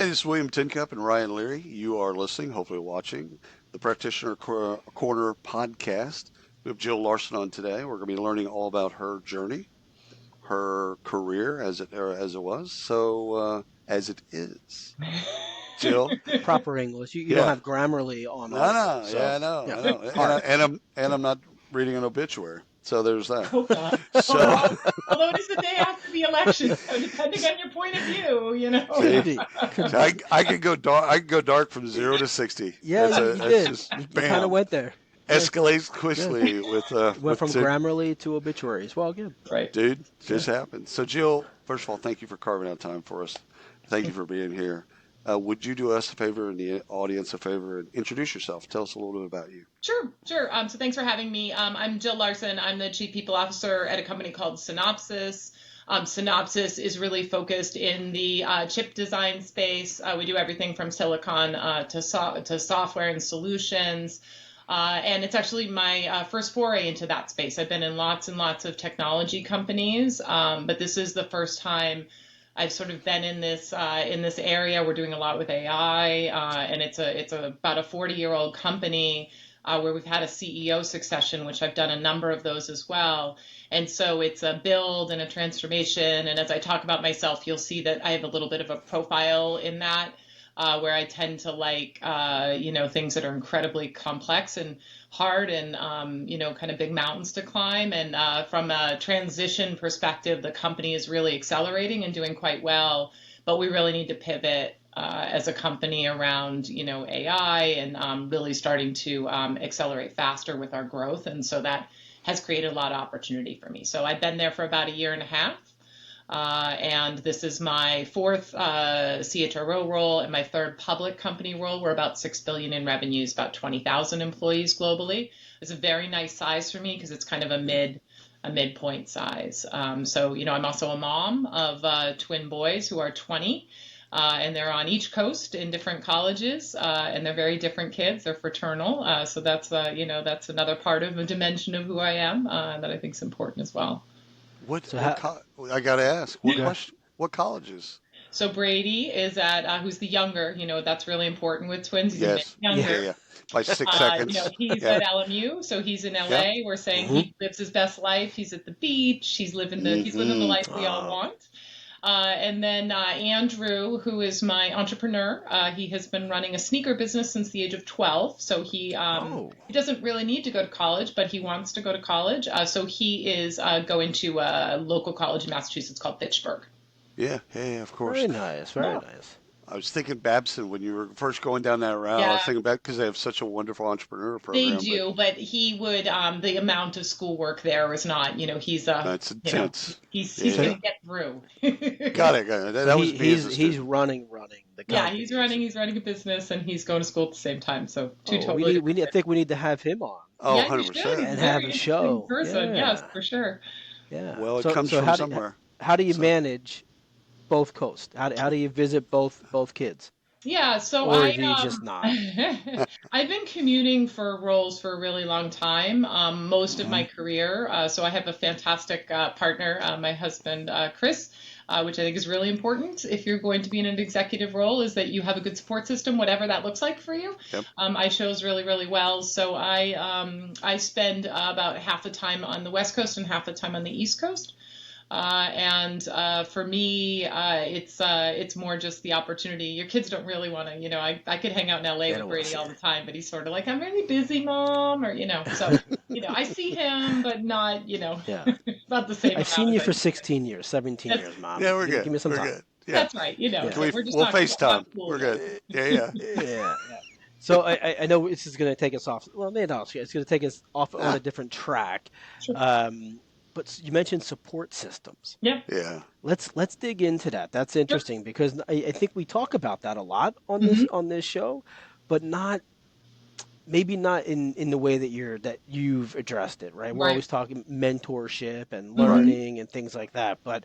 Hey, this is William Tincup and Ryan Leary. You are listening, hopefully watching, the Practitioner Corner podcast. We have Jill Larsen on today. We're going to be learning all about her journey, her career as it is. Jill? Proper English. You don't Yeah. have Grammarly on No, audio, no, yeah, so I know, yeah. I know. All right. And I'm not reading an obituary. So there's that. Oh God. So, Although it is the day after the election, so depending on your point of view, Could see, be. Could so be. I could go dark. I could go dark from 0 to 60. Yeah, you That's did. just You kind of bam. went there. Good. Escalates Good. quickly with Went from Grammarly to obituaries. Well, good. right. dude. Just Yeah. happened. So Jill, first of all, thank you for carving out time for us. Thank you for being here. Would you do us a favor and the audience a favor and introduce yourself? Tell us a little bit about you. Sure. So thanks for having me. I'm Jill Larsen. I'm the Chief People Officer at a company called Synopsys. Synopsys is really focused in the chip design space. We do everything from silicon to software and solutions. And it's actually my first foray into that space. I've been in lots and lots of technology companies, but this is the first time I've sort of been in this area. We're doing a lot with AI, and it's about a 40-year-old company where we've had a CEO succession, which I've done a number of those as well. And so it's a build and a transformation. And as I talk about myself, you'll see that I have a little bit of a profile in that. Where I tend to like, things that are incredibly complex and hard and, kind of big mountains to climb. And from a transition perspective, the company is really accelerating and doing quite well. But we really need to pivot as a company around, AI and really starting to accelerate faster with our growth. And so that has created a lot of opportunity for me. So I've been there for about a year and a half. And this is my fourth CHRO role and my third public company role. We're about $6 billion in revenues, about 20,000 employees globally. It's a very nice size for me because it's kind of a midpoint size. So I'm also a mom of twin boys who are 20. And they're on each coast in different colleges, and they're very different kids. They're fraternal, so that's another part of a dimension of who I am that I think is important as well. So how, I got to ask, yeah. what colleges? So Brady is at who's the younger. That's really important with twins. He's a bit Yes. younger. Yeah. By 6 seconds. He's Yeah. at LMU, so he's in Yep. LA. We're saying Mm-hmm. he lives his best life. He's at the beach. He's living the life we all want. And then Andrew, who is my entrepreneur, he has been running a sneaker business since the age of 12. So he doesn't really need to go to college, but he wants to go to college. So he is going to a local college in Massachusetts called Fitchburg. Yeah, of course. Very nice. Very nice. I was thinking Babson when you were first going down that route. I was thinking about because they have such a wonderful entrepreneur program. They do, but he would. The amount of schoolwork there was not. He's that's intense. He's going to get through. Got it. That was he's running the company. Yeah, he's running a business, and he's going to school at the same time. So totally. I think we need to have him on. Oh, yeah, 100%. And have a show. Person. Yeah. Yes, for sure. Yeah. Well, it comes from somewhere. How do you manage both coasts? How do you visit both kids? Yeah, so or do you just not? I've been commuting for roles for a really long time, most of my career. So I have a fantastic partner, my husband, Chris, which I think is really important if you're going to be in an executive role, is that you have a good support system, whatever that looks like for you. Yep. I chose really, really well. So I spend about half the time on the West Coast and half the time on the East Coast. And for me, it's more just the opportunity. Your kids don't really want to, I could hang out in LA with Brady all the time, but he's sort of like, I'm really busy, Mom, or, so, I see him, but not, not the same. I've seen you for 16 years, 17 years, Mom. Yeah, we're good. Give me some time. Good. Yeah. That's right. We'll FaceTime. We're good. Yeah. So I know this is going to take us off. Well, maybe not. It's going to take us off on a different track. Sure. But you mentioned support systems. Yeah. Let's dig into that. That's interesting because I think we talk about that a lot on this show, but maybe not in the way that you've addressed it. Right. We're always talking mentorship and learning and things like that. But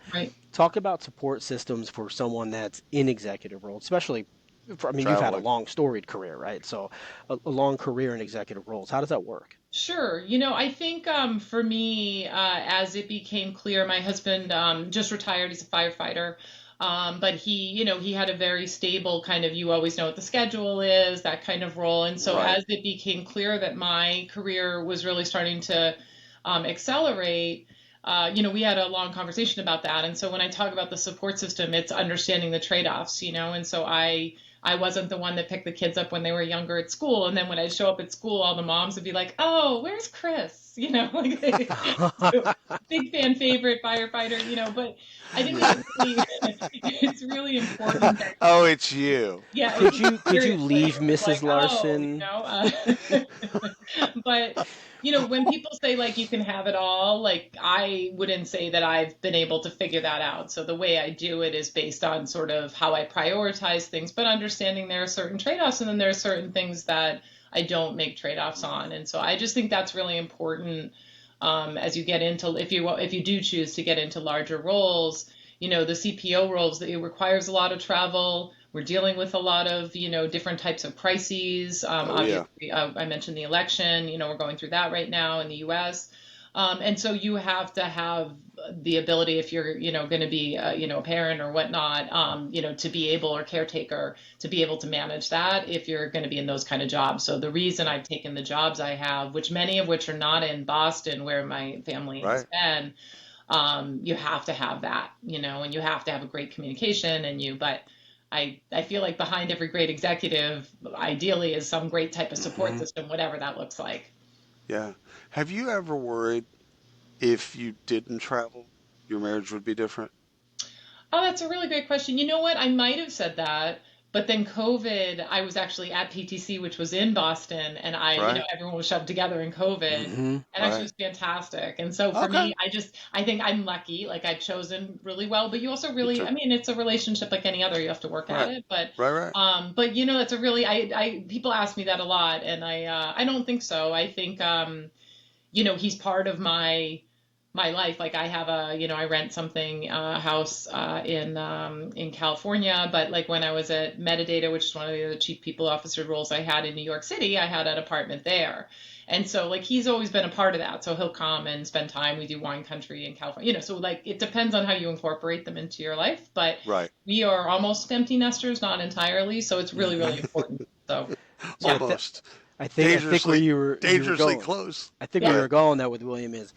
talk about support systems for someone that's in executive roles, especially. You've had a long storied career, right? So a long career in executive roles. How does that work? Sure. I think for me, as it became clear, my husband just retired. He's a firefighter. But he had a very stable kind of, you always know what the schedule is, that kind of role. And so Right. as it became clear that my career was really starting to accelerate, we had a long conversation about that. And so when I talk about the support system, it's understanding the trade-offs, and so I wasn't the one that picked the kids up when they were younger at school. And then when I'd show up at school, all the moms would be like, "Oh, where's Chris?" Like so, big fan favorite firefighter, but I think Yeah. it's really it's really important that Oh, it's you. yeah, Could you seriously, leave it's Mrs. like, oh, Larson? but when people say like you can have it all, like I wouldn't say that I've been able to figure that out. So the way I do it is based on sort of how I prioritize things, but understanding there are certain trade-offs and then there are certain things that I don't make trade-offs on. And so I just think that's really important as you get into if you do choose to get into larger roles, the CPO roles, it requires a lot of travel. We're dealing with a lot of, different types of crises. Oh, yeah. Obviously, I mentioned the election. We're going through that right now in the U.S. And so you have to have the ability, if you're, going to be, a parent or whatnot, to be able, or caretaker, to be able to manage that if you're going to be in those kind of jobs. So the reason I've taken the jobs I have, which many of which are not in Boston, where my family has Right. been, you have to have that, and you have to have a great communication but I feel like behind every great executive, ideally, is some great type of support Hmm. system, whatever that looks like. Yeah. Have you ever worried if you didn't travel, your marriage would be different? Oh, that's a really great question. You know what? I might have said that, but then COVID, I was actually at PTC, which was in Boston, and Right. everyone was shoved together in COVID, Hmm. and actually Right. was fantastic. And so for Okay. me, I think I'm lucky, like I've chosen really well, but you also Me really, too. I mean, it's a relationship like any other, you have to work at Right. it, but Right. Right. that's a really, people ask me that a lot, and I don't think so. I think, he's part of my life. Like I have I rent something house in California, but like when I was at Metadata, which is one of the other chief people officer roles I had in New York City, I had an apartment there. And so like he's always been a part of that. So he'll come and spend time. We do wine country in California. So like it depends on how you incorporate them into your life, but Right. we are almost empty nesters, not entirely. So it's really, really important. So So yeah. Almost. I think where Dangerously, you were dangerously going. close. I think Go where Yeah. you ahead. were going that with William is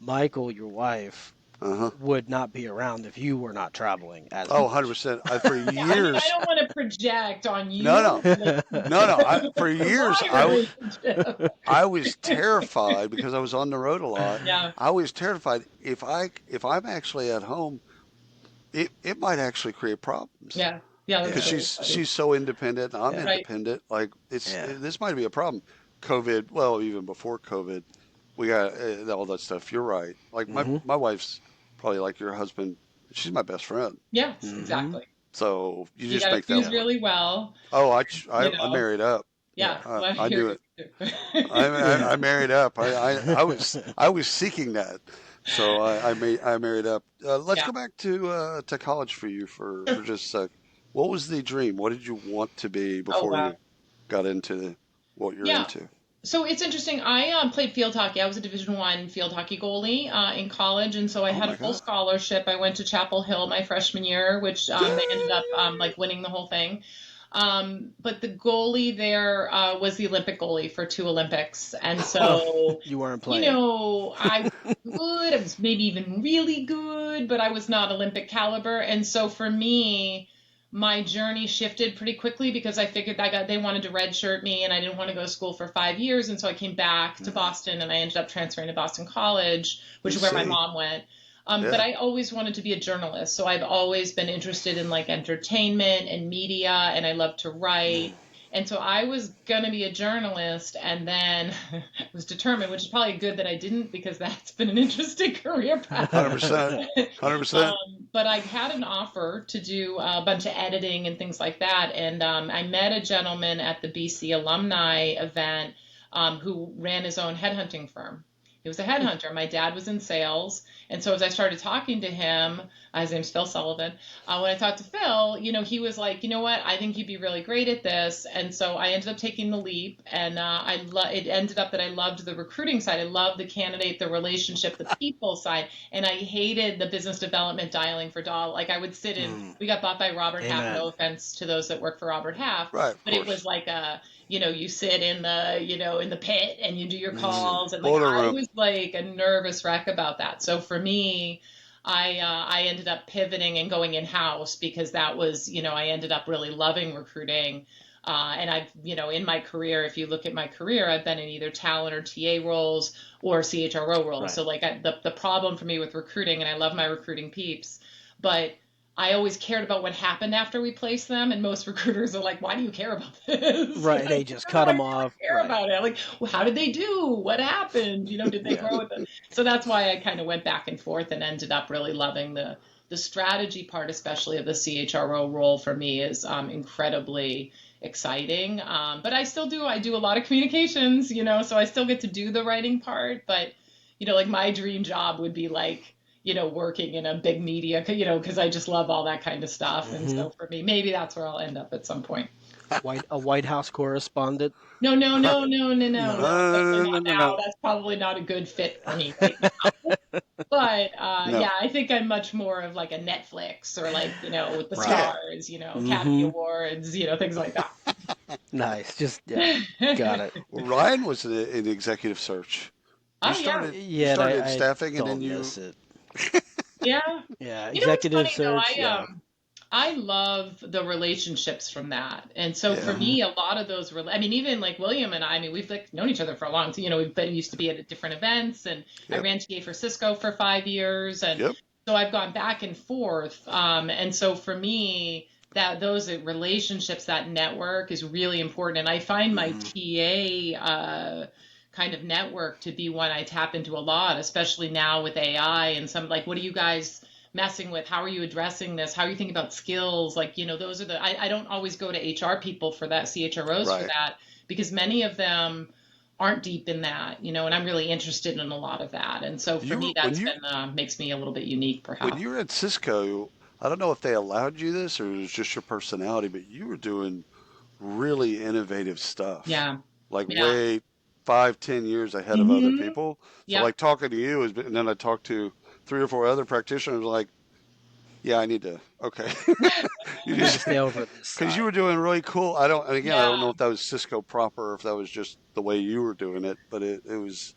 Michael, your wife, Uh-huh. would not be around if you were not traveling as Oh, much. 100%. For Yeah, I mean, I years, don't want to project on no, you, no, like, no, no. For for years, my relationship. I was terrified because I was on the road a lot. Yeah, I was terrified if I'm actually at home, it might actually create problems yeah, yeah, that's because Yeah, really funny. she's so independent and I'm yeah, Right. independent. Like yeah. this might be a problem. COVID, well, even before COVID, we got all that stuff. You're right. Like Hmm. my wife's probably like your husband. She's my best friend. Yes, Hmm. exactly. So you You just got to make that choose Yeah, work. really well, Oh, you I know. married up. Yeah, yeah, well, I here knew you it. yeah. go. I married up. I was seeking that, so I married up. Let's Yeah. go back to college for you for just a sec. What was the dream? What did you want to be Oh, before wow. you got into what you're Yeah. into? So it's interesting. I played field hockey. I was a Division I field hockey goalie in college, and so I Oh had my a full God! scholarship. I went to Chapel Hill my freshman year, which they ended up Dang! like winning the whole thing. But the goalie there was the Olympic goalie for two Olympics, and so You weren't playing. I was good. I was maybe even really good, but I was not Olympic caliber. And so for me, my journey shifted pretty quickly because I figured they wanted to redshirt me and I didn't want to go to school for 5 years. And so I came back to Mhm. Boston and I ended up transferring to Boston College, which is where my BC, mom went. But yeah. I always wanted to be a journalist. So I've always been interested in like entertainment and media, and I love to write. And so I was going to be a journalist and then was determined, which is probably good that I didn't because that's been an interesting career path. 100%, 100%. But I had an offer to do a bunch of editing and things like that. And I met a gentleman at the BC alumni event who ran his own headhunting firm. He was a headhunter. My dad was in sales. And so as I started talking to him, his name's Phil Sullivan. When I talked to Phil, he was like, you know what, I think you'd be really great at this. And so I ended up taking the leap, and it ended up that I loved the recruiting side. I loved the candidate, the relationship, the people side, and I hated the business development dialing for doll. Like I would sit in. We got bought by Robert Half. No Amen. offense to those that work for Robert Half, Right, of but it was course. like you sit in the pit and you do your calls, and like Boiler I room. was like a nervous wreck about that. So for me, I ended up pivoting and going in house because that was, I ended up really loving recruiting. And I've, in my career, if you look at my career, I've been in either talent or TA roles or CHRO roles. Right. So like the problem for me with recruiting, and I love my recruiting peeps, but I always cared about what happened after we placed them. And most recruiters are like, why do you care about this? And Right. I'm They like, just no, cut I them really off. care Right. about it. Like, well, how did they do? What happened? Did they Yeah. grow with it? So that's why I kind of went back and forth and ended up really loving the strategy part, especially of the CHRO role for me is incredibly exciting. But I do a lot of communications, so I still get to do the writing part. But, like my dream job would be like, working in a big media, because I just love all that kind of stuff. And Hmm. so for me, maybe that's where I'll end up at some point. A White House correspondent. No, no, no, no, no, no, No. no, definitely No, no, not no, now. no. That's probably not a good fit for me right now. But No. yeah, I think I'm much more of like a Netflix or like, with the Right. Yeah. stars, Academy Hmm. Awards, things like Nice. Just yeah. Got that. it. Well, Ryan was in executive search. You Oh yeah. started you Yeah, and started in I staffing, and then don't you. miss it. Yeah. Yeah. What's Executive funny though? search. Yeah. I love the relationships from that. And so for Yeah. Hmm. me, a lot of those, I mean, even like William and I mean, we've like known each other for a long time. We've been used to be at different events, and I Yep. ran TA for Cisco for 5 years. And Yep. so I've gone back and forth. And so for me, that those relationships, that network is really important. And I find my Hmm. TA, kind of network to be one I tap into a lot, especially now with AI and some like, what are you guys messing with? How are you addressing this? How are you thinking about skills? Like, those are I don't always go to HR people for that, CHROs for Right. that, because many of them aren't deep in that, and I'm really interested in a lot of that. And so for You me, were when that's you been, makes me a little bit unique, when perhaps. you were at Cisco. I don't know if they allowed you this or it was just your personality, but you were doing really innovative stuff, Yeah. like Yeah. way 5, 10 years ahead of other Hmm. people. So Yep. like talking to you is, and then I talked to 3 or 4 other practitioners. Like, yeah, I need to. Okay, you I need to just stay over this because you side. were doing really cool. I don't, and again, I Yeah. don't know if that was Cisco proper or if that was just the way you were doing it, but it was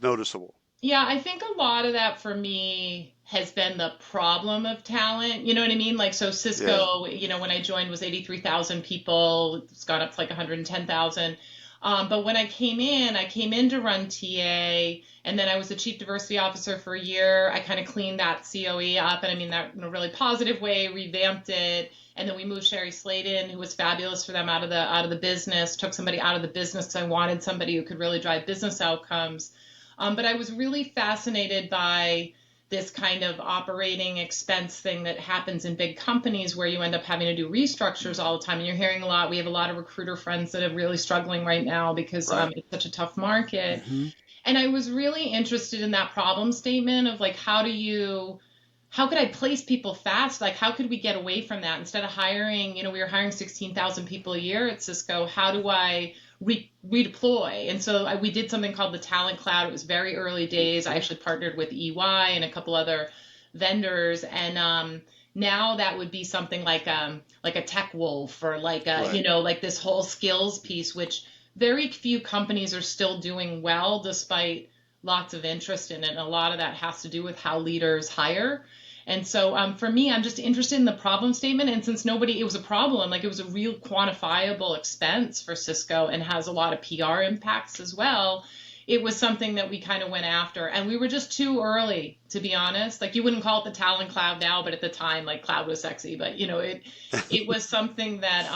noticeable. Yeah, I think a lot of that for me has been the problem of talent. You know what I mean? Like, so Yeah. Cisco, when I joined was 83,000 people. It's gone up to like 110,000. But when I came in to run TA, and then I was the chief diversity officer for a year. I kind of cleaned that COE up, and I mean that in a really positive way, revamped it. And then we moved Sherry Slade in, who was fabulous for them out of the business, took somebody out of the business because I wanted somebody who could really drive business outcomes. But I was really fascinated by this kind of operating expense thing that happens in big companies where you end up having to do restructures all the time. And you're hearing a lot. We have a lot of recruiter friends that are really struggling right now because Right. it's such a tough market. Hmm. And I was really interested in that problem statement of like, how could I place people fast? Like, how could we get away from that instead of hiring, we were hiring 16,000 people a year at Cisco. How do I redeploy? And so we did something called the Talent Cloud. It was very early days. I actually partnered with EY and a couple other vendors. And now that would be something like a tech wolf or like Right. like this whole skills piece, which very few companies are still doing well despite lots of interest in it. And a lot of that has to do with how leaders hire. And so for me, I'm just interested in the problem statement. And since it was a problem, like it was a real quantifiable expense for Cisco and has a lot of PR impacts as well. It was something that we kind of went after. And we were just too early, to be honest. Like you wouldn't call it the talent cloud now, but at the time, like cloud was sexy. But it was something that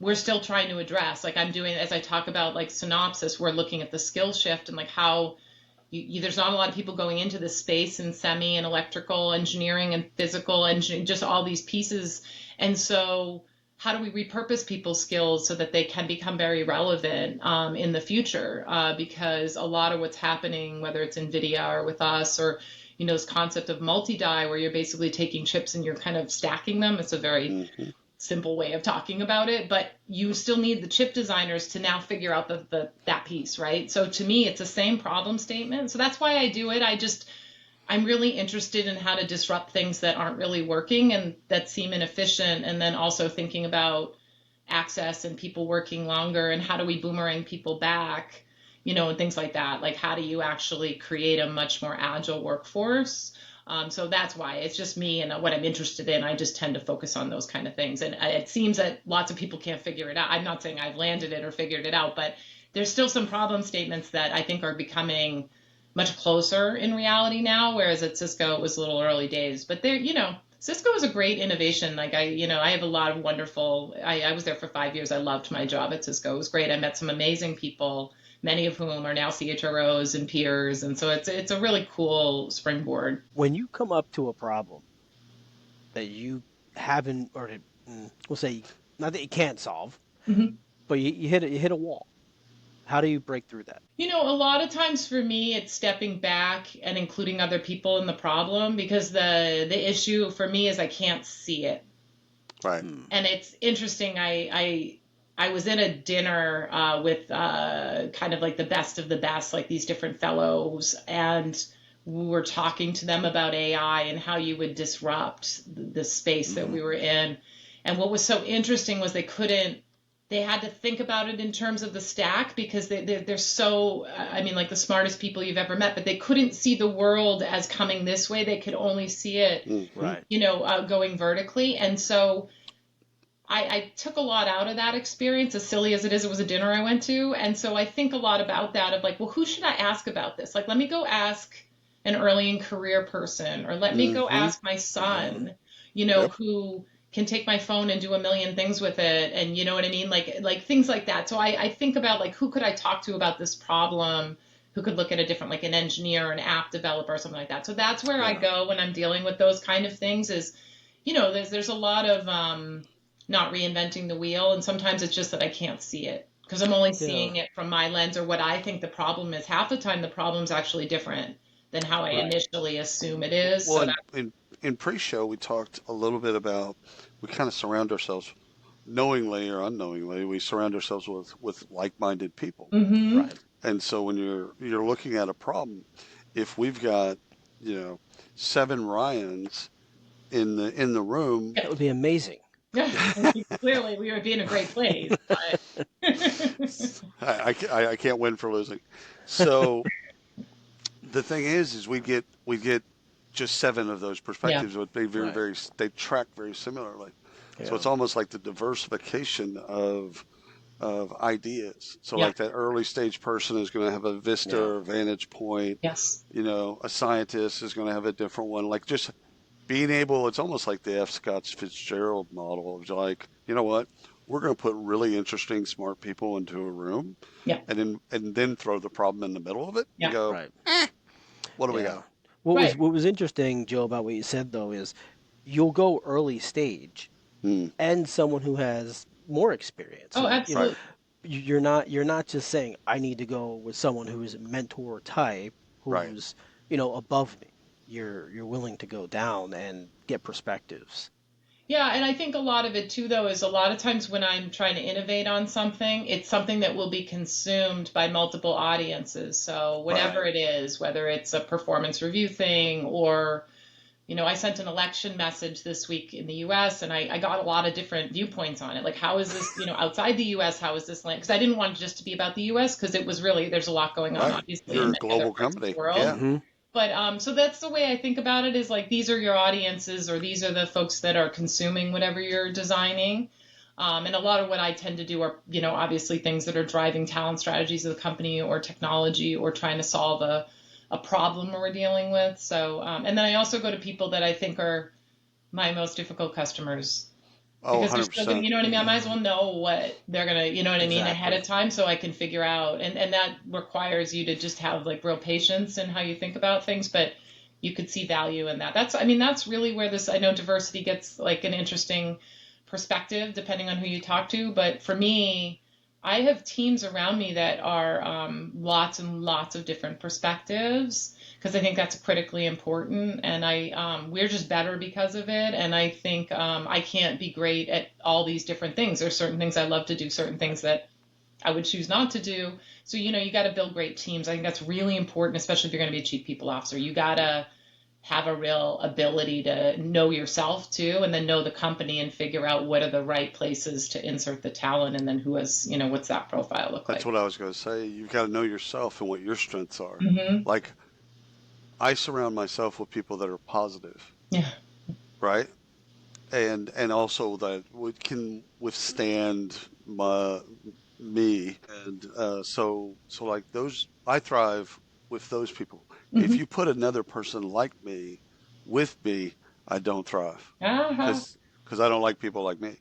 we're still trying to address. Like I'm doing, as I talk about like Synopsys, we're looking at the skill shift and like how there's not a lot of people going into this space in semi and electrical engineering and physical engineering, just all these pieces. And so how do we repurpose people's skills so that they can become very relevant in the future? Because a lot of what's happening, whether it's NVIDIA or with us, or this concept of multi-die, where you're basically taking chips and you're kind of stacking them. It's a very simple way of talking about it, but you still need the chip designers to now figure out that piece, right? So to me, it's the same problem statement. So that's why I do it. I'm really interested in how to disrupt things that aren't really working and that seem inefficient. And then also thinking about access and people working longer and how do we boomerang people back, and things like that. Like, how do you actually create a much more agile workforce? So that's why it's just me and what I'm interested in. I just tend to focus on those kind of things. And it seems that lots of people can't figure it out. I'm not saying I've landed it or figured it out, but there's still some problem statements that I think are becoming much closer in reality now, whereas at Cisco it was a little early days. But there, Cisco is a great innovation. Like I have a lot of wonderful, I was there for 5 years. I loved my job at Cisco. It was great. I met some amazing people, many of whom are now CHROs and peers. And so it's a really cool springboard. When you come up to a problem that you haven't, or we'll say, not that you can't solve, but you hit a wall. How do you break through that? A lot of times for me, it's stepping back and including other people in the problem, because the issue for me is I can't see it. Right. And it's interesting. I was in a dinner with kind of like the best of the best, like these different fellows, and we were talking to them about AI and how you would disrupt the space that we were in. And what was so interesting was they had to think about it in terms of the stack, because they're so, like the smartest people you've ever met, but they couldn't see the world as coming this way. They could only see it, going vertically. And so I took a lot out of that experience, as silly as it was a dinner I went to. And so I think a lot about that, of like, well, who should I ask about this? Like, let me go ask an early in career person, or let me go ask my son, who can take my phone and do a million things with it. And you know what I mean? Like things like that. So I think about, like, who could I talk to about this problem? Who could look at a different, like an engineer, an app developer, or something like that. So that's where I go when I'm dealing with those kind of things, is, there's a lot of not reinventing the wheel. And sometimes it's just that I can't see it because I'm only seeing it from my lens, or what I think the problem is. Half the time the problem's actually different than how I initially assume it is. Well, So in pre-show, we talked a little bit about, we kind of surround ourselves, knowingly or unknowingly, we surround ourselves with like-minded people. Right. And so when you're looking at a problem, if we've got, 7 Ryans in the room, That would be amazing. clearly we would be in a great place. But I can't win for losing. So the thing is we get just 7 of those perspectives. Would be very they track very similarly. So it's almost like the diversification of ideas. So like that early stage person is going to have a vista or vantage point. Yes. A scientist is going to have a different one. Like, just being able, it's almost like the F. Scott Fitzgerald model of like, you know what, we're going to put really interesting, smart people into a room, and then throw the problem in the middle of it and go, what do we got? What was interesting, Joe, about what you said though, is you'll go early stage and someone who has more experience. Oh, absolutely. You're not just saying I need to go with someone who is a mentor type, who's above me. You're willing to go down and get perspectives. Yeah, and I think a lot of it too, though, is a lot of times when I'm trying to innovate on something, it's something that will be consumed by multiple audiences. So whatever it is, whether it's a performance review thing, or, I sent an election message this week in the U.S. and I got a lot of different viewpoints on it. Like, how is this, outside the U.S., how is this land? Because I didn't want it just to be about the U.S., because it was really, there's a lot going on, obviously, You're in a global company. the world. Yeah. But so that's the way I think about it, is like, these are your audiences, or these are the folks that are consuming whatever you're designing. And a lot of what I tend to do are, obviously things that are driving talent strategies of the company, or technology, or trying to solve a problem we're dealing with. So, and then I also go to people that I think are my most difficult customers. Oh, Because 100%. they're still gonna, you know what I mean? I might as well know what they're going to, ahead of time, so I can figure out. And that requires you to just have like real patience in how you think about things, but you could see value in that. That's really where this, I know diversity gets like an interesting perspective depending on who you talk to. But for me, I have teams around me that are lots and lots of different perspectives because I think that's critically important, and we're just better because of it. And I think I can't be great at all these different things. There's certain things I love to do, certain things that I would choose not to do. So, you got to build great teams. I think that's really important, especially if you're going to be a chief people officer. You got to have a real ability to know yourself too, and then know the company and figure out what are the right places to insert the talent, and then who has, what's that profile look That's like? what I was going to say. You've got to know yourself and what your strengths are. Hmm. Like, I surround myself with people that are positive, Yeah. right? And also that can withstand me. And so like those, I thrive with those people. If Hmm. you put another person like me with me, I don't thrive Uh-huh. because I don't like people like me.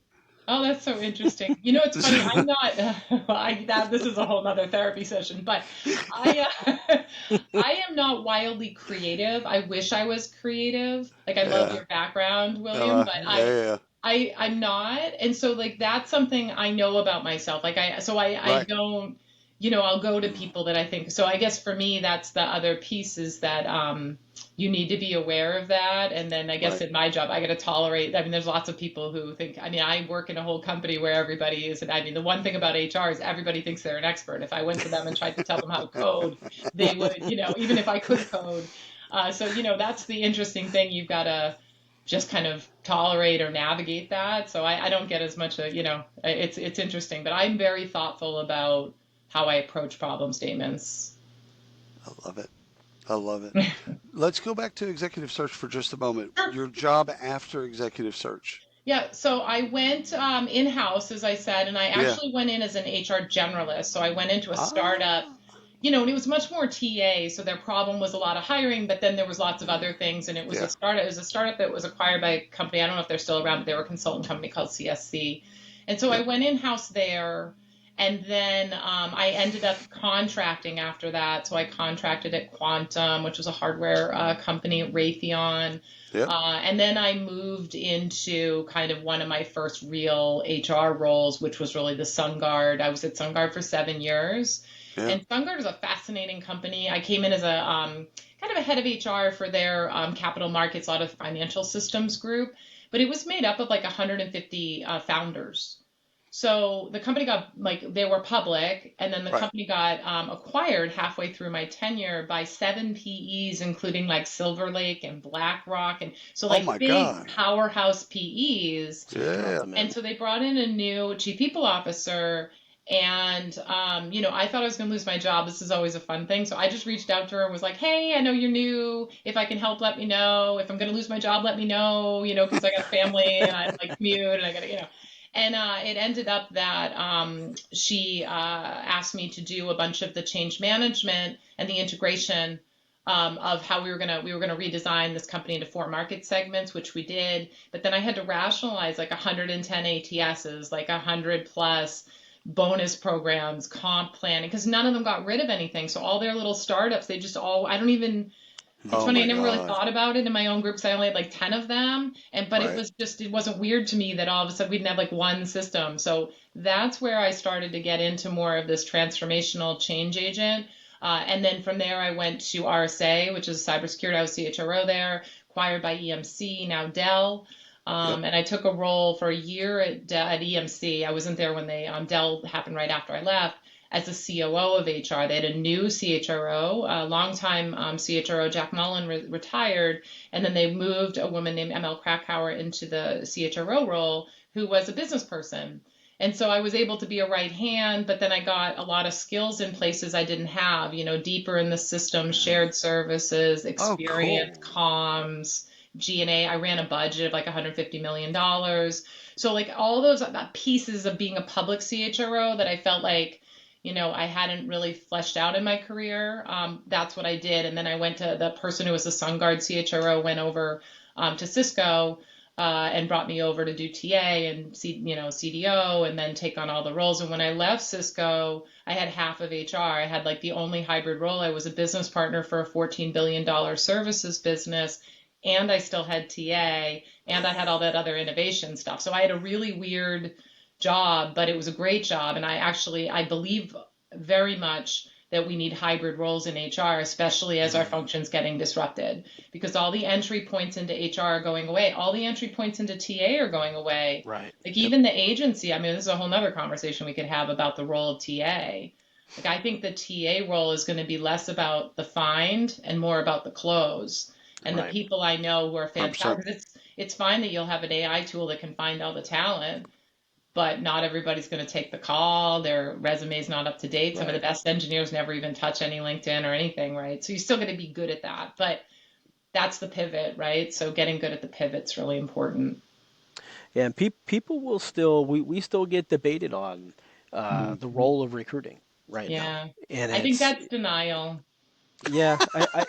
Oh, that's so interesting. It's funny. I'm not. This is a whole nother therapy session, but I am not wildly creative. I wish I was creative. Like I love Yeah. your background, William, but Yeah. I'm not. And so like that's something I know about myself. Like I Right. don't, I'll go to people that I think. So I guess for me, that's the other piece is that you need to be aware of that. And then I guess Right. in my job, I got to tolerate. I mean, there's lots of people who think, I mean, I work in a whole company where everybody is, and I mean, the one thing about HR is everybody thinks they're an expert. If I went to them and tried to tell them how to code, they would, even if I could code. So, that's the interesting thing. You've got to just kind of tolerate or navigate that. So I don't get as much, it's interesting, but I'm very thoughtful about how I approach problem statements. I love it. I love it. Let's go back to executive search for just a moment. Sure. Your job after executive search. Yeah, so I went in-house, as I said, and I Yeah. actually went in as an HR generalist. So I went into a startup, Ah. and it was much more TA. So their problem was a lot of hiring, but then there was lots of other things. And it was a Yeah. startup. It was a startup that was acquired by a company. I don't know if they're still around, but they were a consultant company called CSC. And so I Yep. went in-house there. And then I ended up contracting after that. So I contracted at Quantum, which was a hardware company, Raytheon. Yep. And then I moved into kind of one of my first real HR roles, which was really the SunGard. I was at SunGard for 7 years. Yeah. And SunGard is a fascinating company. I came in as a kind of a head of HR for their capital markets, a lot of financial systems group. But it was made up of like 150 founders. So the company got like they were public, and then the Right. company got acquired halfway through my tenure by 7 PEs, including like Silver Lake and BlackRock, and so Oh like my big God. powerhouse PEs. Just drop Yeah. them And in. so they brought in a new chief people officer, and I thought I was going to lose my job. This is always a fun thing. So I just reached out to her and was like, "Hey, I know you're new. If I can help, let me know. If I'm going to lose my job, let me know. Because I got a family and I like commute and I got to." And it ended up that she asked me to do a bunch of the change management and the integration of how we were gonna redesign this company into 4 market segments, which we did. But then I had to rationalize like 110 ATSs, like 100 plus bonus programs, comp planning, because none of them got rid of anything. So all their little startups, they just all I don't even it's Oh funny, I my never really God. thought about it in my own groups. I only had like 10 of them. But Right. it wasn't weird to me that all of a sudden we didn't have like one system. So that's where I started to get into more of this transformational change agent. And then from there, I went to RSA, which is cybersecurity. I was CHRO there, acquired by EMC, now Dell. Yep. And I took a role for a year at EMC. I wasn't there when Dell happened right after I left as the COO of HR. They had a new CHRO, a longtime CHRO, Jack Mullen, retired, and then they moved a woman named ML Krakauer into the CHRO role, who was a business person. And so I was able to be a right hand, but then I got a lot of skills in places I didn't have, deeper in the system, shared services, Oh, experience, cool. comms, G&A. I ran a budget of like $150 million. So like all those pieces of being a public CHRO that I felt like I hadn't really fleshed out in my career. That's what I did. And then I went to the person who was the SunGard CHRO, went over to Cisco and brought me over to do TA and CDO and then take on all the roles. And when I left Cisco, I had half of HR. I had like the only hybrid role. I was a business partner for a $14 billion services business and I still had TA, and I had all that other innovation stuff. So I had a really weird job, but it was a great job. And I believe very much that we need hybrid roles in HR, especially as our Mhm. function's getting disrupted, because all the entry points into HR are going away. All the entry points into TA are going away. Right. Like Yep. even the agency, I mean, this is a whole nother conversation we could have about the role of TA. Like I think the TA role is going to be less about the find and more about the close. And the Right. people I know who are 100%. fantastic, it's fine that you'll have an AI tool that can find all the talent, but not everybody's going to take the call. Their resume's not up to date. Some of the Right. best engineers never even touch any LinkedIn or anything, right? So you're still going to be good at that, but that's the pivot, right? So getting good at the pivot's really important. Yeah, and people will still we still get debated on the Mhm. role of recruiting right now, Yeah. and I think it's that's denial. yeah.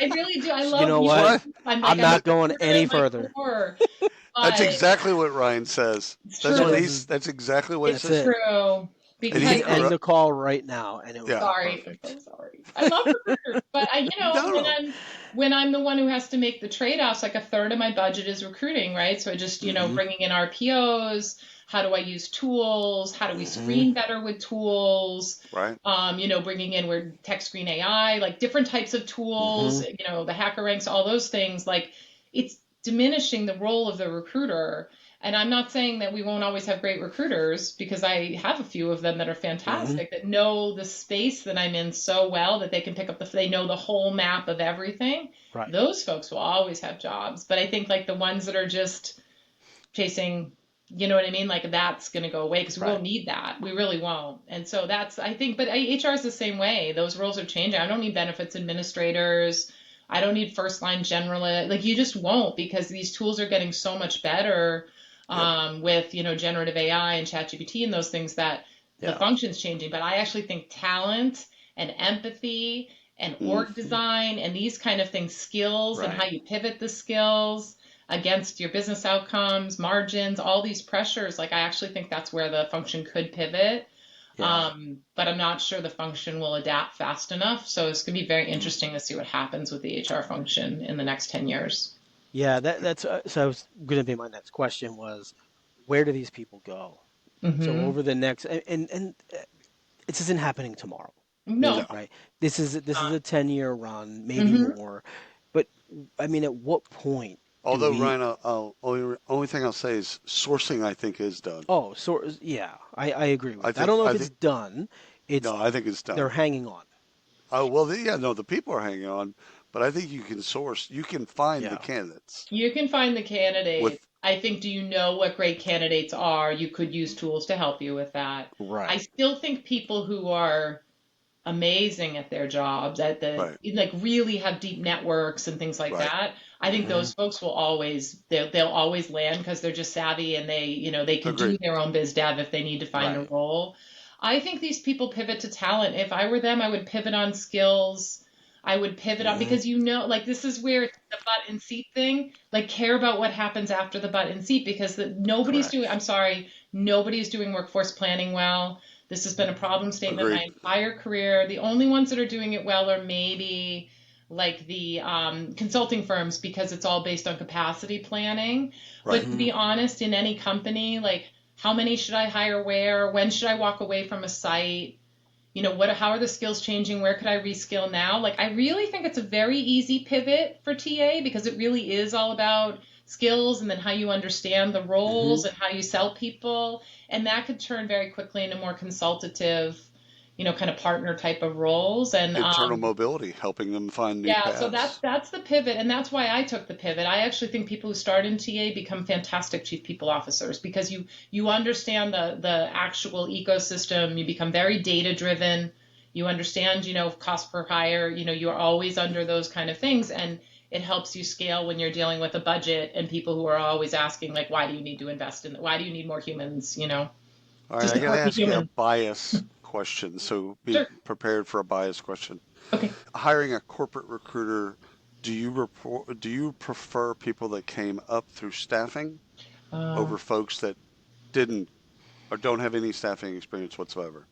I really do. I You love know you. what? What? I'm like I'm I'm a not That, going recruiter any at my further. core, that's but exactly what Ryan says. it's That's That what true. he's. is That's exactly what he It's that's says. it. true And We he could because end like the call right now, and it would Yeah. be sorry, I'm perfect. so sorry. I love recruiters, but No, no. when I'm the one who has to make the trade-offs, like a third of my budget is recruiting, right? So I just, Hmm. bringing in RPOs, how do I use tools? How do we Hmm. screen better with tools? Right. Bringing in where tech screen AI, like different types of tools, Hmm. the hacker ranks, all those things, like it's diminishing the role of the recruiter. And I'm not saying that we won't always have great recruiters because I have a few of them that are Hmm. fantastic that know the space that I'm in so well that they can pick up they know the whole map of everything. Right. Those folks will always have jobs. But I think like the ones that are just chasing, you know what I mean? Like that's going to go away because we Right. won't need that. We really won't. And so that's, I think, but HR is the same way. Those roles are changing. I don't need benefits administrators. I don't need first line generalists. Like you just won't because these tools are getting so much better Yep. with, generative AI and ChatGPT and those things that the Yeah. function's changing. But I actually think talent and empathy and org Hmm. design and these kind of things, skills and how Right. you pivot the skills against your business outcomes, margins, all these pressures. Like I actually think that's where the function could pivot. Yeah. But I'm not sure the function will adapt fast enough. So it's going to be very Hmm. interesting to see what happens with the HR function in the next 10 years. Yeah. That's so. Going to be my next question was, where do these people go? So Hmm. over the next and this isn't happening tomorrow, No. No. right? This is a 10-year run, maybe Hmm. more. But I mean, at what point do Although we? Ryan, only thing I'll say is sourcing. I think is done. Oh, so yeah, I agree I with that. I think. don't know if I it's think. done. It's No, I think it's they're done. hanging on. Oh well, yeah. No, the people are hanging on, but I think you can source. You can find the Yeah. candidates You can find the with. candidates. I think, do you know what great candidates are? You could use tools to help you with that. I Right. still think people who are amazing at their jobs, at the Right. like really have deep networks and things like Right. that. I think Hmm. Hmm. those folks will always they'll always land because they're just savvy and they can do Agreed. their own biz dev if they need to find a Right. role. I think these people pivot to talent. If I were them, I would pivot on skills. I would pivot on Hmm. because like this is where it's the butt and seat thing. Like care about what happens after the butt and seat because nobody's doing. Correct. I'm sorry, nobody's doing workforce planning well. This has been a problem statement my Agreed. entire career. The only ones that are doing it well are maybe like the consulting firms because it's all based on capacity planning. Right. But to Hmm. be honest, in any company, like how many should I hire where? When should I walk away from a site? How are the skills changing? Where could I reskill now? Like, I really think it's a very easy pivot for TA because it really is all about skills and then how you understand the Hmm. roles and how you sell people. And that could turn very quickly into more consultative, kind of partner type of roles. And Internal mobility, helping them find new yeah, so that's paths. that's the pivot, and that's why I took the pivot. I actually think people who start in TA become fantastic chief people officers because you understand the actual ecosystem. You become very data driven. You understand, cost per hire. You're always under those kind of things, and it helps you scale when you're dealing with a budget and people who are always asking like, why do you need to invest in? Why do you need more humans? All To right, I got to support the ask you a human. bias question, so be Sure. prepared for a bias question. Okay. Hiring a corporate recruiter, do you prefer people that came up through staffing Uh, over folks that didn't or don't have any staffing experience whatsoever?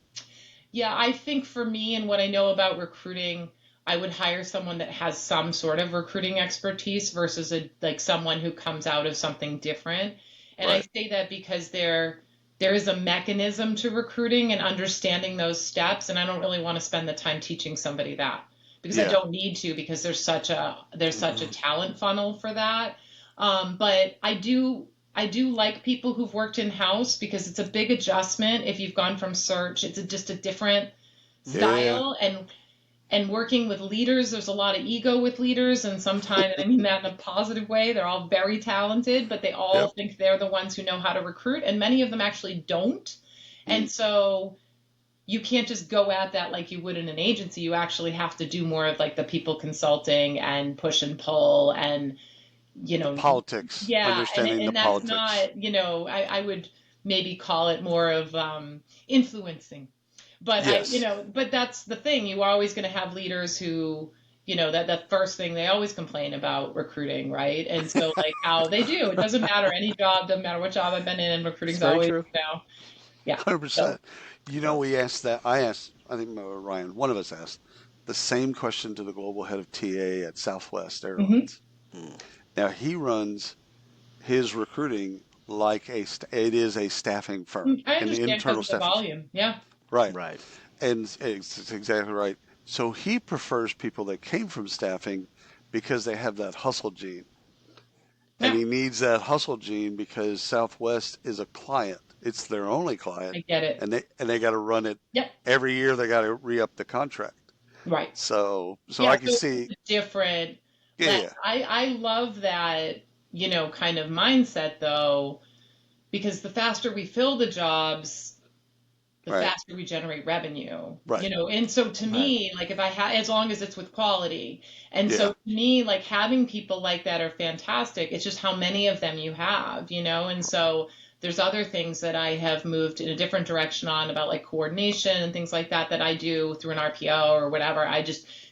Yeah, I think for me and what I know about recruiting, I would hire someone that has some sort of recruiting expertise versus like someone who comes out of something different. And I Right. say that because there is a mechanism to recruiting and understanding those steps, and I don't really want to spend the time teaching somebody that because I Yeah. don't need to because there's such a Mhm. talent funnel for that. But I do like people who've worked in house because it's a big adjustment if you've gone from search. It's just a different Mhm. Yeah. style, and working with leaders, there's a lot of ego with leaders, and sometimes, and I mean that in a positive way, they're all very talented, but they all Yep. think they're the ones who know how to recruit, and many of them actually don't. Mm. And so you can't just go at that like you would in an agency. You actually have to do more of like the people consulting and push and pull and, you The know, politics, yeah, and understanding the and that's politics. not, I would maybe call it more of influencing. But Yes. but that's the thing. You're always going to have leaders who, that the first thing they always complain about recruiting, right? And so like how they do, it doesn't matter any job, doesn't matter what job I've been in, It's recruiting's very always, true. yeah. So 100%. so We asked that. I asked, I think Ryan, one of us asked the same question to the global head of TA at Southwest hmm Airlines. Mm. Now he runs his recruiting like it is a staffing firm, I an understand because internal of the staffing firm. volume. Yeah. Right. Right. And it's exactly right. So he prefers people that came from staffing because they have that hustle gene. And Yeah, he needs that hustle gene because Southwest is a client. It's their only client, I get it. and they got to run it Yep. every year. They got to re-up the contract. Right. So Yeah, I can so see, it's a different yeah, lens. yeah, I love that, kind of mindset though, because the faster we fill the jobs, the right, faster we generate revenue, right, and so to Right. me, like if I have, as long as it's with quality, and so yeah, to me, like having people like that are fantastic. It's just how many of them you have, and so there's other things that I have moved in a different direction on about like coordination and things like that I do through an RPO or whatever.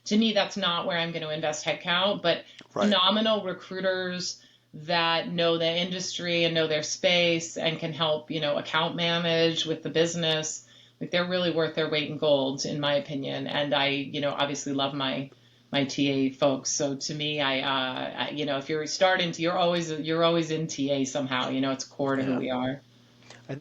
To me, that's not where I'm going to invest headcount, but right. phenomenal recruiters that know the industry and know their space and can help, account manage with the business. Like they're really worth their weight in gold, in my opinion. And I, obviously love my TA folks. So to me, if you're starting to, you're always in TA somehow. It's core to who Yeah. we are. I,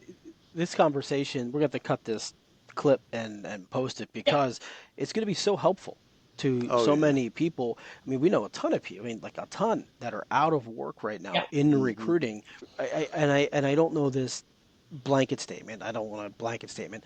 this conversation, we're going to have to cut this clip and post it Yeah, because it's going to be so helpful to Oh so yeah. many people. I mean, we know a ton of people. I mean, like a ton that are out of work right now yeah, in Hmm. recruiting. And I don't know this blanket statement. I don't want a blanket statement.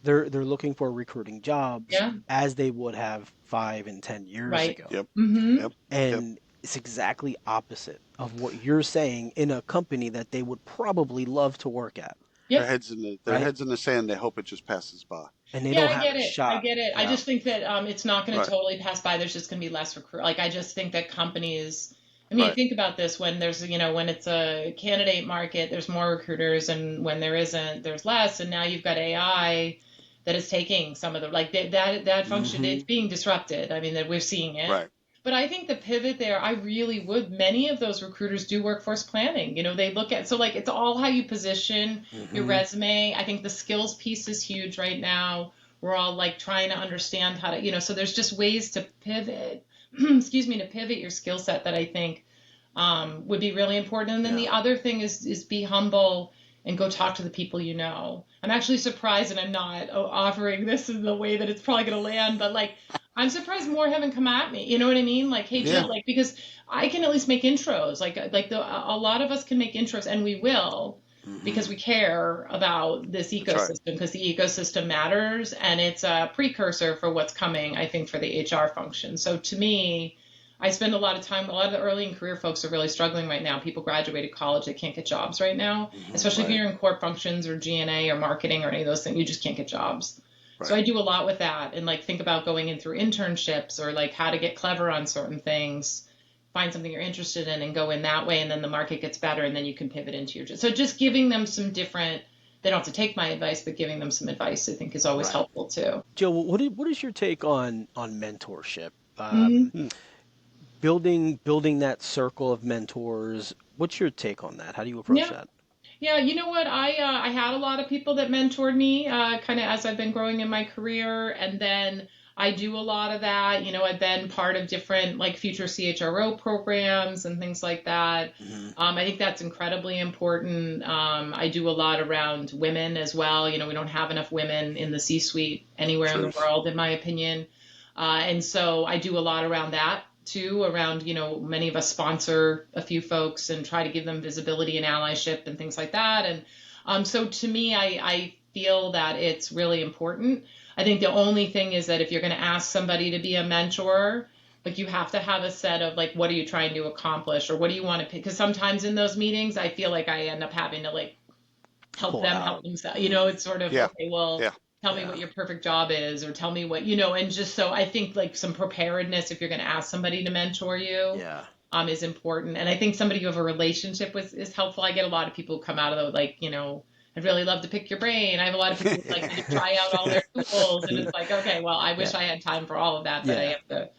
They're looking for recruiting jobs yeah, as they would have 5 and 10 years right. ago. Yep, Mm-hmm. yep, yep. And it's exactly opposite of what you're saying in a company that they would probably love to work at, Yep. Their right? heads in the sand. They hope it just passes by. And they Yeah, don't I have get a it. I shot. get it. I Yeah. just think that it's not going to Right, totally pass by. There's just going to be less recruit. Like I just think that companies. I mean, right, think about this: when when it's a candidate market, there's more recruiters, and when there isn't, there's less. And now you've got AI that is taking some of the like that function. Hmm. It's being disrupted. I mean, that we're seeing it. right. But I think the pivot there, I really would. Many of those recruiters do workforce planning. They look at, so like it's all how you position your Hmm. resume. I think the skills piece is huge right now. We're all like trying to understand how to, so there's just ways to pivot, excuse me, to pivot your skill set that I think would be really important. And then Yeah. the other thing is be humble and go talk to the people you know. I'm actually surprised, and I'm not offering this in the way that it's probably going to land, but like I'm surprised more haven't come at me. You know what I mean? Like, hey Yeah. Jill, like because I can at least make intros. A lot of us can make intros, and we will Hmm. because we care about this That's right. ecosystem because the ecosystem matters and it's a precursor for what's coming, I think, for the HR function. So to me, I spend a lot of time, a lot of the early in career folks are really struggling right now. People graduated college, they can't get jobs right now, Hmm. especially if Right, you're in core functions or G&A or marketing or any of those things, you just can't get jobs. So right. I do a lot with that and like think about going in through internships or like how to get clever on certain things, find something you're interested in and go in that way. And then the market gets better and then you can pivot into your, so just giving them some different, they don't have to take my advice, but giving them some advice I think is always Right. helpful too. Joe, what is your take on mentorship? Mm-hmm. Hmm. Building that circle of mentors. What's your take on that? How do you approach Yeah. that? Yeah, you know what? I had a lot of people that mentored me kind of as I've been growing in my career, and then I do a lot of that. I've been part of different like future CHRO programs and things like that. Hmm. I think that's incredibly important. I do a lot around women as well. We don't have enough women in the C-suite anywhere in the Truth. world, in my opinion. And so I do a lot around that too, around, many of us sponsor a few folks and try to give them visibility and allyship and things like that. And so to me, I feel that it's really important. I think the only thing is that if you're going to ask somebody to be a mentor, like you have to have a set of like, what are you trying to accomplish or what do you want to pick? Because sometimes in those meetings, I feel like I end up having to like help Pull them help out. themselves. Hmm. It's sort of, Yeah. okay, well, Yeah. tell me what Yeah. your perfect job is or tell me what, and just so I think like some preparedness if you're going to ask somebody to mentor you Yeah. is important. And I think somebody you have a relationship with is helpful. I get a lot of people who come out of the like, I'd really love to pick your brain. I have a lot of people who like me to try out all their tools. And it's like, okay, well, I wish Yeah. I had time for all of that, but I Yeah. have to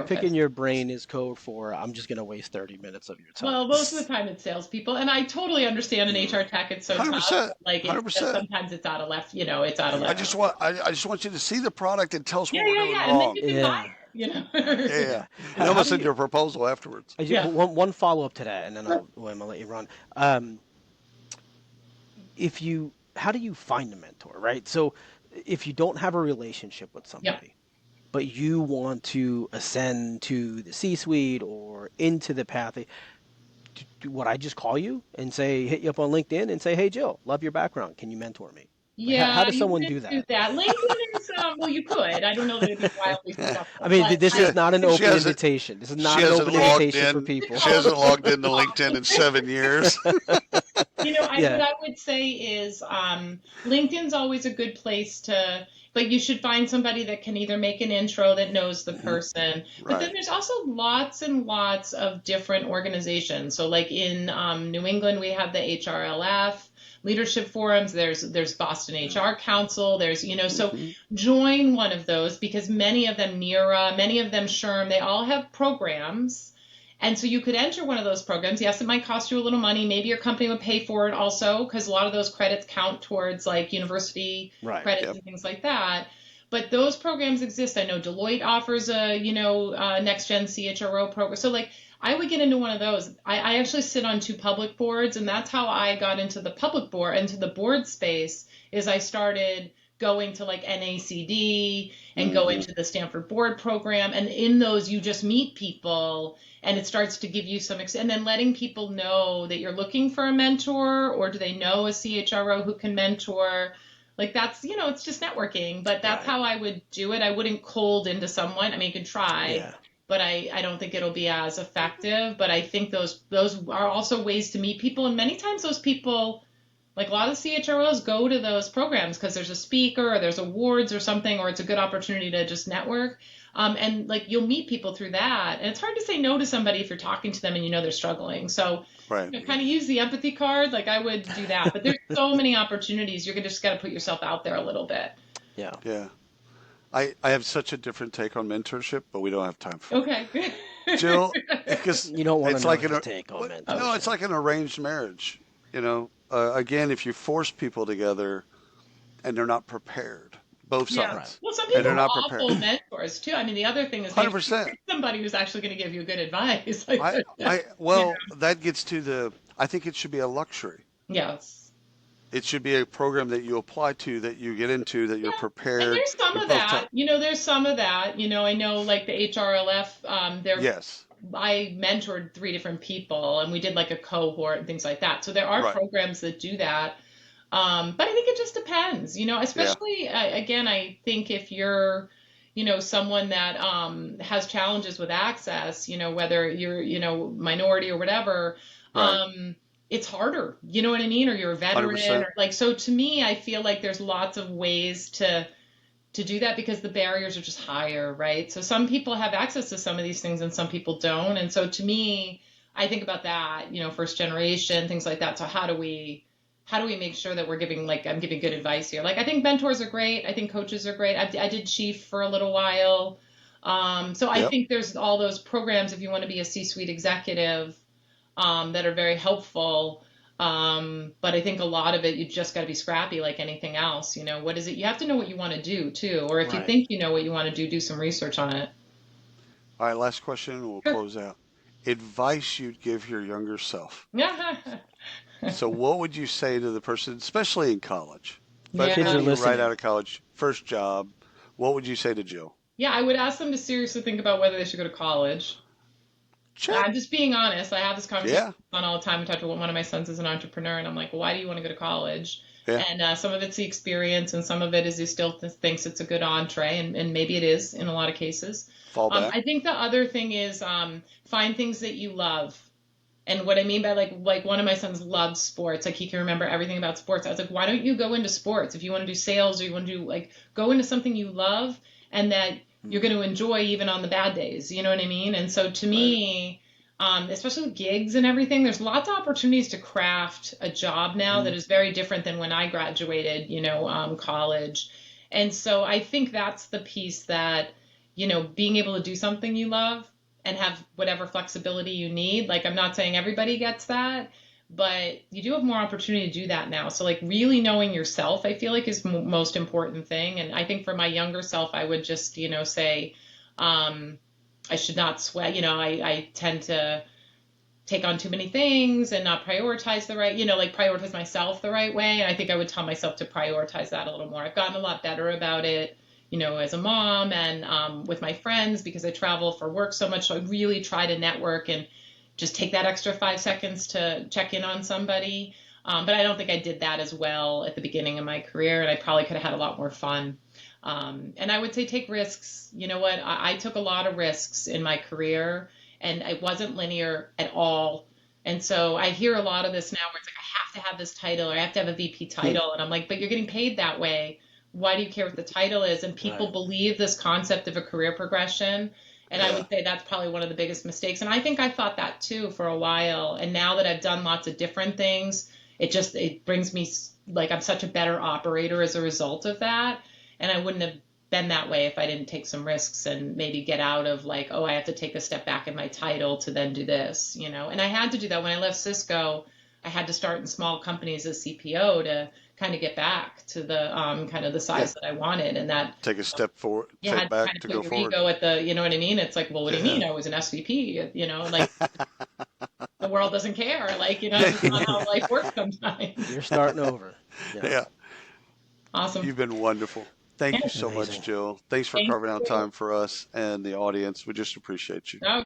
Picking prioritize. your brain is code for I'm just going to waste 30 minutes of your time. Well, most of the time it's salespeople, and I totally understand in Mm. HR tech it's so tough. 100%. But like it's just 100%. sometimes it's out of left, it's out of I left. Yeah. just want I just want you to see the product and tell us Yeah, what we're yeah, doing yeah, and then wrong. you can buy Yeah. it. Yeah, yeah. Yeah. And How almost do send you? your proposal afterwards. Yeah. One follow up to that, and then I'll let you run. Um, if you, how do you find a mentor, right? So, if you don't have a relationship with Yeah. somebody, but you want to ascend to the C-suite or into the path, what I just call you and say, hit you up on LinkedIn and say, hey Jill, love your background. Can you mentor me? Like, how Yeah, does you someone wouldn't do do that? that. LinkedIn is, well, you could. I don't know that it'd be wildly I successful, mean, but this She is not an she open hasn't invitation. This is she not an hasn't open logged invitation for in people. she oh, hasn't logged into LinkedIn in okay. 7 years. What Yeah. I would say is LinkedIn's always a good place to, but you should find somebody that can either make an intro that knows the Hmm. person. But then Right. there's also lots and lots of different organizations. So like in New England, we have the HRLF leadership forums. There's Boston HR Council. There's, so Hmm. join one of those because many of them NERA, many of them SHRM, they all have programs and so you could enter one of those programs. Yes, it might cost you a little money. Maybe your company would pay for it also, because a lot of those credits count towards like university Right. credits Yep. and things like that. But those programs exist. I know Deloitte offers a, next gen CHRO program. So like I would get into one of those. I actually sit on two public boards, and that's how I got into the public board, into the board space, is I started going to like NACD and going Hmm. to the Stanford board program. And in those, you just meet people and it starts to give you some and then letting people know that you're looking for a mentor or do they know a CHRO who can mentor, like that's it's just networking, but that's Right. how I would do it. I wouldn't cold into someone. I mean, you can try, Yeah. but I don't think it'll be as effective. But I think those are also ways to meet people, and many times those people, like a lot of CHROs, go to those programs because there's a speaker or there's awards or something, or it's a good opportunity to just network. And like you'll meet people through that. And it's hard to say no to somebody if you're talking to them and they're struggling. So, Right. kind of use the empathy card. Like I would do that. But there's so many opportunities. You're just got to put yourself out there a little bit. Yeah. Yeah. I have such a different take on mentorship, but we don't have time for it. Okay. Jill, because You don't want to it's know like his take on no, mentorship. it's like an arranged marriage. Again, if you force people together and they're not prepared, both Yeah. Right. sides, Well, some and people they're are not prepared. awful mentors too. I mean, the other thing is make sure you 100%. pick somebody who's actually going to give you good advice. Like, you Well, that gets to I think it should be a luxury. yes. It should be a program that you apply to, that you get into, that Yeah, you're and prepared. there's some You're of both that. There's some of that. I know like the HRLF, yes, I mentored three different people and we did like a cohort and things like that. So there are right, programs that do that. But I think it just depends, yeah, especially again, I think if you're, someone that has challenges with access, whether you're, minority or whatever, right, it's harder, you know what I mean? Or you're a hundred veteran percent, or like, so to me, I feel like there's lots of ways to do that because the barriers are just higher, right? So some people have access to some of these things and some people don't. And so to me, I think about that, first generation, things like that. So how do we make sure that we're giving, like, I'm giving good advice here? Like, I think mentors are great. I think coaches are great. I did chief for a little while. So I yep, think there's all those programs if you want to be a C-suite executive that are very helpful. But I think a lot of it, you just got to be scrappy like anything else. What is it? You have to know what you want to do too. Or if you Right. think you know what you want to do some research on it. All right, last question, and we'll Sure. close out. Advice you'd give your younger self. Yeah. So, what would you say to the person, especially in college? Kids Yeah. are Maybe right listening. out of college, first job. What would you say to Jill? Yeah, I would ask them to seriously think about whether they should go to college. Check. I'm just being honest. I have this conversation Yeah. on all the time. I talk to one of my sons is an entrepreneur, and I'm like, well, why do you want to go to college? Yeah. And some of it's the experience, and some of it is he still thinks it's a good entree, and maybe it is in a lot of cases. Fall back. I think the other thing is find things that you love. And what I mean by like one of my sons loves sports, like he can remember everything about sports. I was like, why don't you go into sports if you want to do sales or you want to do like go into something you love and that you're Mm, going to enjoy even on the bad days. You know what I mean? And so to right. me, especially with gigs and everything, there's lots of opportunities to craft a job now that Mm, is very different than when I graduated, college. And so I think that's the piece that, being able to do something you love and have whatever flexibility you need. Like, I'm not saying everybody gets that, but you do have more opportunity to do that now. So, like, really knowing yourself, I feel like is most important thing. And I think for my younger self, I would just, say, um, I should not sweat. I tend to take on too many things and not prioritize the right, like prioritize myself the right way. And I think I would tell myself to prioritize that a little more. I've gotten a lot better about it, as a mom and with my friends because I travel for work so much. So I really try to network and just take that extra 5 seconds to check in on somebody. But I don't think I did that as well at the beginning of my career, and I probably could have had a lot more fun. And I would say take risks. You know what? I took a lot of risks in my career, and it wasn't linear at all. And so I hear a lot of this now where it's like, I have to have this title or I have to have a VP hmm, title. And I'm like, but you're getting paid that way. Why do you care what the title is? And people Right. believe this concept of a career progression. And I yeah. would say that's probably one of the biggest mistakes. And I think I thought that too for a while. And now that I've done lots of different things, it brings me like I'm such a better operator as a result of that. And I wouldn't have been that way if I didn't take some risks and maybe get out of like, oh, I have to take a step back in my title to then do this. And I had to do that when I left Cisco. I had to start in small companies as CPO to kind of get back to the kind of the Yeah. size that I wanted. And that Take a step forward, you step had to back kind of to put go your forward. ego at the, you know what I mean? It's like, well, what do you Yeah. mean? I was an SVP, like the world doesn't care. Like, Yeah. it's not how life works sometimes. You're starting over. Yeah. Yeah. Awesome. You've been wonderful. Thank Yeah. you so much, Amazing. Jill. Thanks for Thank carving out you. time for us and the audience. We just appreciate you. Oh,